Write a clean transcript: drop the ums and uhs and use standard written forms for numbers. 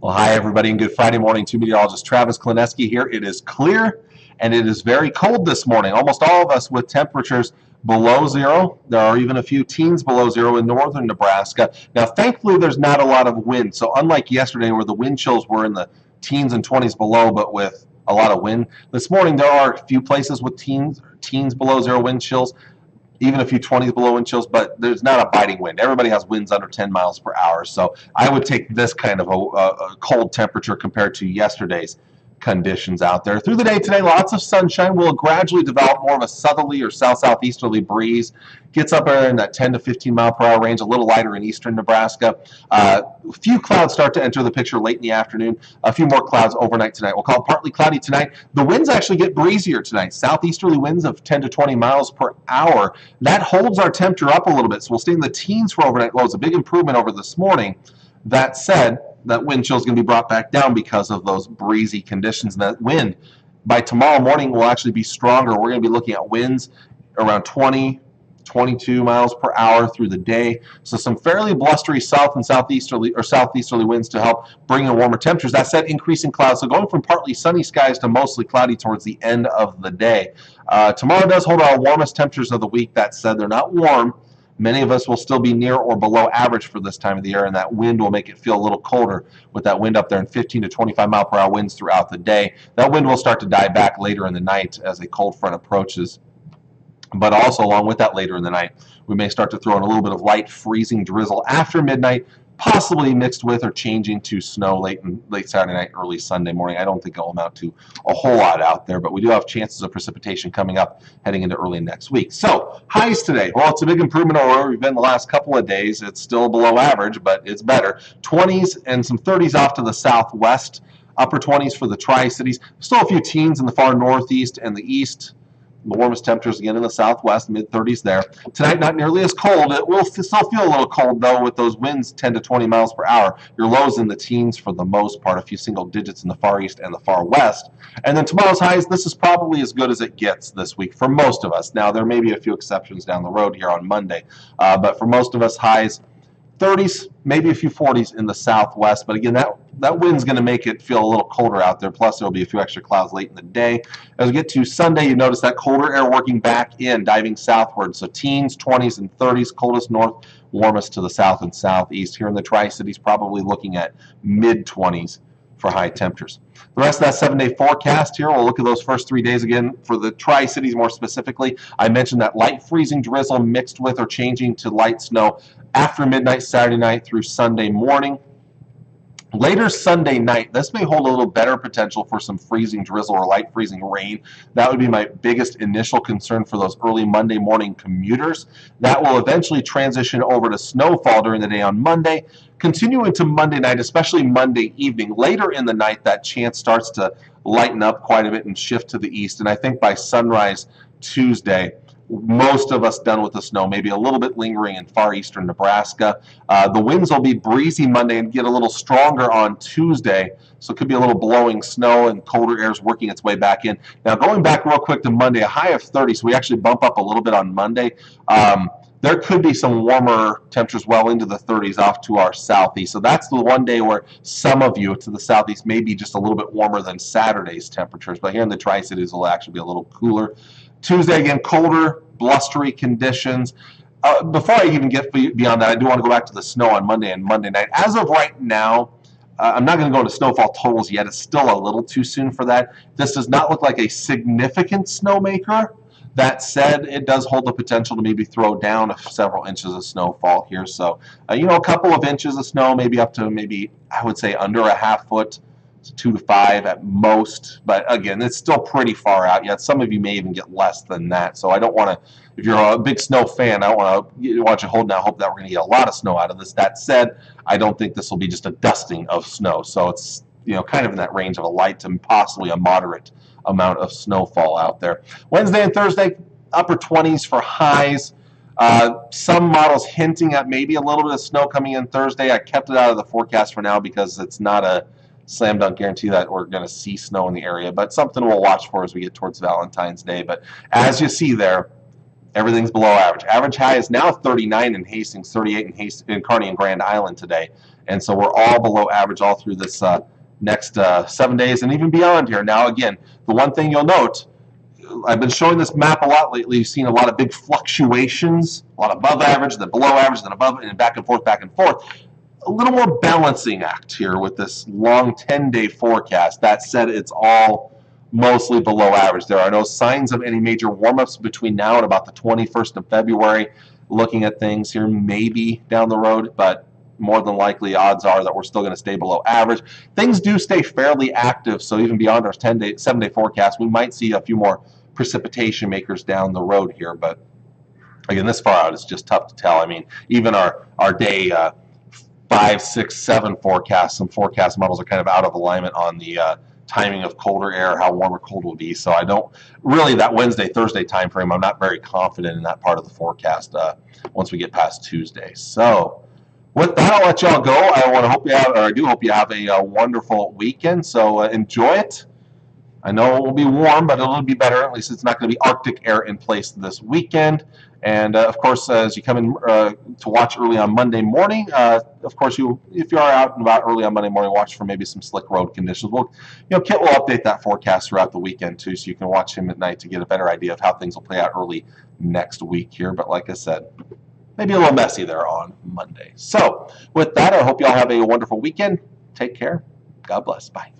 Well, hi, everybody, and good Friday morning to meteorologist Travis Klineski here. It is clear, and it is very cold this morning. Almost all of us with temperatures below zero. There are even a few teens below zero in northern Nebraska. Now, thankfully, there's not a lot of wind. So unlike yesterday where the wind chills were in the teens and 20s below, but with a lot of wind, this morning there are a few places with teens below zero wind chills, even a few 20s below wind chills, but there's not a biting wind. Everybody has winds under 10 miles per hour. So I would take this kind of a cold temperature compared to yesterday's conditions out there. Through the day today, lots of sunshine. Will gradually develop more of a southerly or south-southeasterly breeze. Gets up there in that 10 to 15 mile per hour range, a little lighter in eastern Nebraska. A few clouds start to enter the picture late in the afternoon. A few more clouds overnight tonight. We'll call it partly cloudy tonight. The winds actually get breezier tonight. Southeasterly winds of 10 to 20 miles per hour. That holds our temperature up a little bit, so we'll stay in the teens for overnight lows. A big improvement over this morning. That said, that wind chill is going to be brought back down because of those breezy conditions. And that wind by tomorrow morning will actually be stronger. We're going to be looking at winds around 20, 22 miles per hour through the day. So some fairly blustery south and southeasterly winds to help bring in warmer temperatures. That said, increasing clouds. So going from partly sunny skies to mostly cloudy towards the end of the day. Tomorrow does hold our warmest temperatures of the week. That said, they're not warm. Many of us will still be near or below average for this time of the year, and that wind will make it feel a little colder with that wind up there in 15 to 25 mile per hour winds throughout the day. That wind will start to die back later in the night as a cold front approaches. But also along with that later in the night, we may start to throw in a little bit of light freezing drizzle after midnight, possibly mixed with or changing to snow late Saturday night, early Sunday morning. I don't think it will amount to a whole lot out there, but we do have chances of precipitation coming up heading into early next week. So highs today, well, it's a big improvement over where we've been the last couple of days. It's still below average, but it's better. 20s and some 30s off to the southwest, upper 20s for the Tri-Cities. Still a few teens in the far northeast and the east. The warmest temperatures again in the southwest, mid-30s there. Tonight, not nearly as cold. It will still feel a little cold, though, with those winds 10 to 20 miles per hour. Your lows in the teens for the most part, a few single digits in the far east and the far west. And then tomorrow's highs, this is probably as good as it gets this week for most of us. Now, there may be a few exceptions down the road here on Monday, but for most of us, highs 30s, maybe a few 40s in the southwest. But again, that wind's going to make it feel a little colder out there. Plus, there will be a few extra clouds late in the day. As we get to Sunday, you notice that colder air working back in, diving southward. So teens, 20s, and 30s, coldest north, warmest to the south and southeast. Here in the Tri-Cities, probably looking at mid-20s for high temperatures. The rest of that 7-day forecast here, we'll look at those first 3 days again for the Tri-Cities more specifically. I mentioned that light freezing drizzle mixed with or changing to light snow after midnight Saturday night through Sunday morning. Later Sunday night, this may hold a little better potential for some freezing drizzle or light freezing rain. That would be my biggest initial concern for those early Monday morning commuters. That will eventually transition over to snowfall during the day on Monday, continuing to Monday night, especially Monday evening. Later in the night, that chance starts to lighten up quite a bit and shift to the east. And I think by sunrise Tuesday, most of us done with the snow, maybe a little bit lingering in far eastern Nebraska. The winds will be breezy Monday and get a little stronger on Tuesday, so it could be a little blowing snow and colder air is working its way back in. Now, going back real quick to Monday, a high of 30, so we actually bump up a little bit on Monday. There could be some warmer temperatures well into the 30s off to our southeast. So that's the one day where some of you to the southeast may be just a little bit warmer than Saturday's temperatures. But here in the Tri-Cities, it will actually be a little cooler. Tuesday, again, colder, blustery conditions. Before I even get beyond that, I do want to go back to the snow on Monday and Monday night. As of right now, I'm not going to go into snowfall totals yet. It's still a little too soon for that. This does not look like a significant snowmaker. That said, it does hold the potential to maybe throw down several inches of snowfall here. So, a couple of inches of snow, maybe up to maybe, I would say, under a half foot, 2 to 5 at most. But again, it's still pretty far out yet. Some of you may even get less than that. So I don't want to, if you're a big snow fan, I don't want you holding out hope that we're going to get a lot of snow out of this. That said, I don't think this will be just a dusting of snow. So it's, kind of in that range of a light to possibly a moderate amount of snowfall out there. Wednesday and Thursday, upper 20s for highs. Some models hinting at maybe a little bit of snow coming in Thursday. I kept it out of the forecast for now because it's not a slam dunk guarantee that we're going to see snow in the area, but something we'll watch for as we get towards Valentine's Day. But as you see there, everything's below average. Average high is now 39 in Hastings, 38 in Kearney and Grand Island today. And so we're all below average all through this next 7 days and even beyond here. Now, again, the one thing you'll note, I've been showing this map a lot lately. You've seen a lot of big fluctuations, a lot above average, then below average, then above, and back and forth, back and forth. A little more balancing act here with this long 10-day forecast. That said, it's all mostly below average. There are no signs of any major warm-ups between now and about the 21st of February. Looking at things here, maybe down the road, but more than likely odds are that we're still going to stay below average. Things do stay fairly active, so even beyond our 7-day forecast, we might see a few more precipitation makers down the road here, but again, this far out is just tough to tell. I mean, even our day 5, 6, 7 forecasts, some forecast models are kind of out of alignment on the timing of colder air, how warm or cold will be. So I don't really, that Wednesday, Thursday time frame, I'm not very confident in that part of the forecast once we get past Tuesday. So with that, I'll let y'all go. I do hope you have a wonderful weekend. So enjoy it. I know it will be warm, but it'll be better. At least it's not going to be Arctic air in place this weekend. And of course, as you come in to watch early on Monday morning, of course, if you are out and about early on Monday morning, watch for maybe some slick road conditions. Kit will update that forecast throughout the weekend too, so you can watch him at night to get a better idea of how things will play out early next week here. But like I said, maybe a little messy there on Monday. So with that, I hope you all have a wonderful weekend. Take care. God bless. Bye.